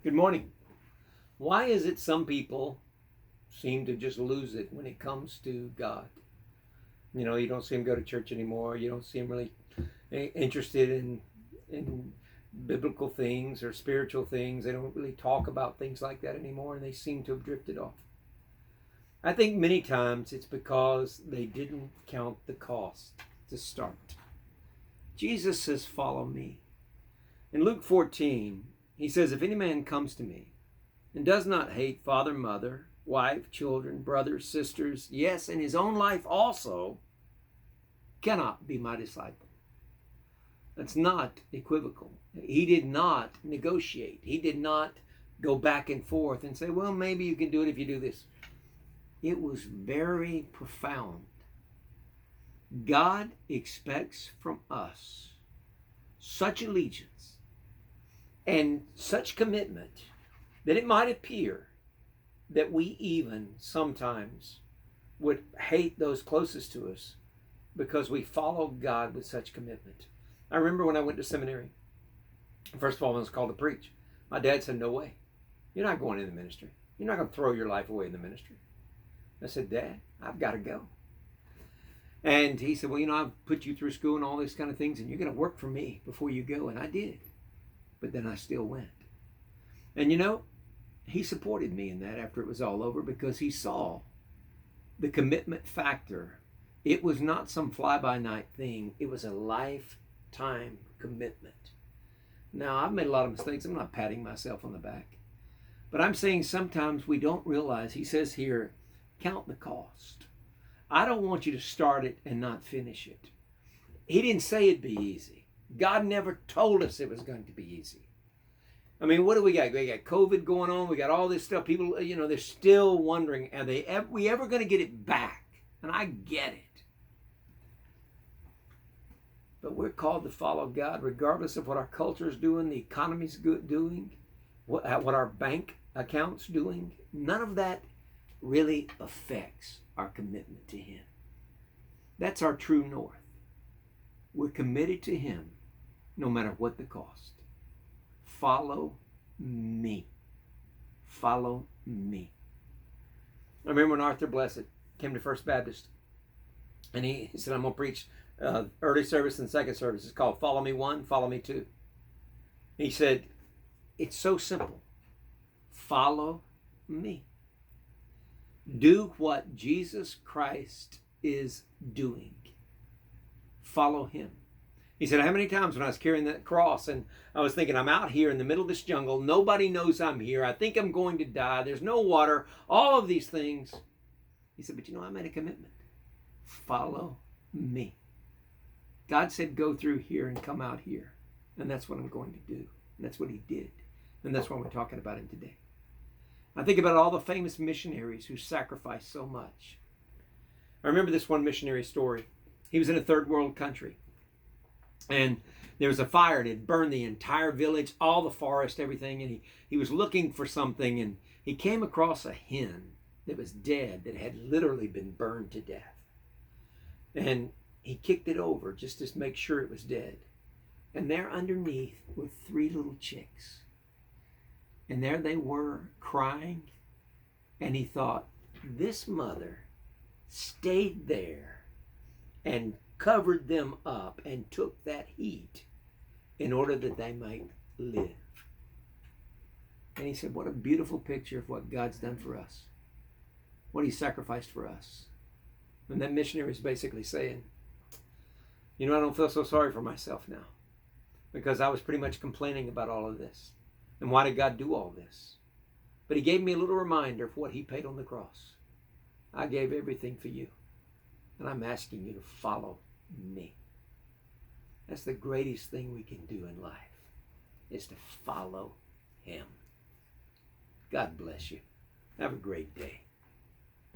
Good morning. Why is it some people seem to just lose it when it comes to God? You don't see them go to church anymore. You don't see them really interested in biblical things or spiritual things. They don't really talk about things like that anymore, and they seem to have drifted off. I think many times it's because they didn't count the cost to start. Jesus says, "Follow me." In Luke 14, he says, "If any man comes to me and does not hate father, mother, wife, children, brothers, sisters, yes, and his own life also, cannot be my disciple." That's not equivocal. He did not negotiate. He did not go back and forth and say, well, maybe you can do it if you do this. It was very profound. God expects from us such allegiance and such commitment that it might appear that we even sometimes would hate those closest to us because we follow God with such commitment. I remember when I went to seminary, first of all, I was called to preach. My dad said, "No way. You're not going in the ministry. You're not going to throw your life away in the ministry." I said, "Dad, I've got to go." And he said, "Well, I've put you through school and all these kind of things, and you're going to work for me before you go." And I did. But then I still went. And he supported me in that after it was all over because he saw the commitment factor. It was not some fly-by-night thing. It was a lifetime commitment. Now, I've made a lot of mistakes. I'm not patting myself on the back. But I'm saying sometimes we don't realize, he says here, count the cost. I don't want you to start it and not finish it. He didn't say it'd be easy. God never told us it was going to be easy. I mean, what do we got? We got COVID going on. We got all this stuff. People, they're still wondering, are we ever going to get it back? And I get it. But we're called to follow God regardless of what our culture is doing, the economy's doing, what our bank account's doing. None of that really affects our commitment to Him. That's our true north. We're committed to Him no matter what the cost. Follow me. Follow me. I remember when Arthur Blessed came to First Baptist, and he said, "I'm going to preach early service and second service. It's called Follow Me 1, Follow Me 2. He said, it's so simple. Follow me. Do what Jesus Christ is doing. Follow Him. He said, how many times when I was carrying that cross and I was thinking, I'm out here in the middle of this jungle. Nobody knows I'm here. I think I'm going to die. There's no water. All of these things. He said, but I made a commitment. Follow me. God said, go through here and come out here. And that's what I'm going to do. And that's what He did. And that's why we're talking about Him today. I think about all the famous missionaries who sacrificed so much. I remember this one missionary story. He was in a third world country. And there was a fire and it burned the entire village, all the forest, everything. And he was looking for something. And he came across a hen that was dead, that had literally been burned to death. And he kicked it over just to make sure it was dead. And there underneath were 3 little chicks. And there they were crying. And he thought, this mother stayed there and covered them up and took that heat in order that they might live. And he said, what a beautiful picture of what God's done for us. What He sacrificed for us. And that missionary is basically saying, I don't feel so sorry for myself now, because I was pretty much complaining about all of this. And why did God do all this? But He gave me a little reminder of what He paid on the cross. I gave everything for you. And I'm asking you to follow me. That's the greatest thing we can do in life, is to follow Him. God bless you. Have a great day.